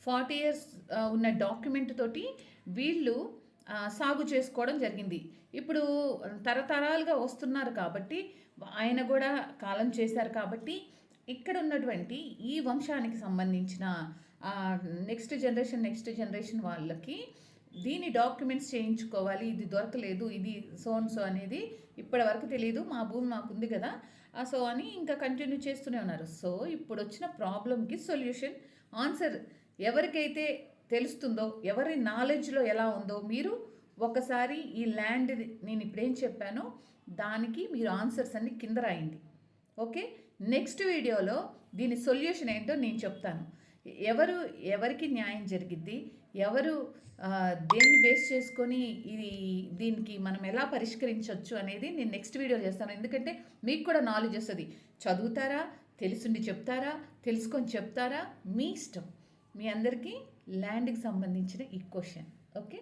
40 years ఉన్న document తోటి వీళ్ళు సాగు చేసుకోవడం జరిగింది. ఇప్పుడు తరతరాలుగా వస్తున్నారు కాబట్టి ఆయన కూడా కాలం చేశారు కాబట్టి ఇక్కడ ఉన్నటువంటి ఈ వంశానికి సంబంధించిన నెక్స్ట్ జనరేషన్ వాళ్ళకి దీని డాక్యుమెంట్స్ చేయించుకోవాలి, ఇది దొరకలేదు, ఇది సో అనేది ఇప్పటి వరకు తెలియదు, మా భూమి మాకుంది కదా సో అని ఇంకా కంటిన్యూ చేస్తూనే ఉన్నారు. సో ఇప్పుడు వచ్చిన ప్రాబ్లంకి సొల్యూషన్ ఆన్సర్ ఎవరికైతే తెలుస్తుందో, ఎవరి నాలెడ్జ్లో ఎలా ఉందో మీరు ఒకసారి ఈ ల్యాండ్ నేను ఇప్పుడేం చెప్పానో దానికి మీరు ఆన్సర్స్ అన్ని కింద రాయండి. ఓకే, నెక్స్ట్ వీడియోలో దీని సొల్యూషన్ ఏంటో నేను చెప్తాను. ఎవరికి న్యాయం జరిగిద్ది, ఎవరు దేన్ని బేస్ చేసుకొని దీనికి మనం ఎలా పరిష్కరించవచ్చు అనేది నేను నెక్స్ట్ వీడియో చేస్తాను. ఎందుకంటే మీకు కూడా నాలెడ్జ్ వస్తుంది. చదువుతారా, తెలుసుండి చెప్తారా, తెలుసుకొని చెప్తారా, మీ ఇష్టం. మీ అందరికీ ల్యాండ్కి సంబంధించిన ఈ క్వశ్చన్. ఓకే.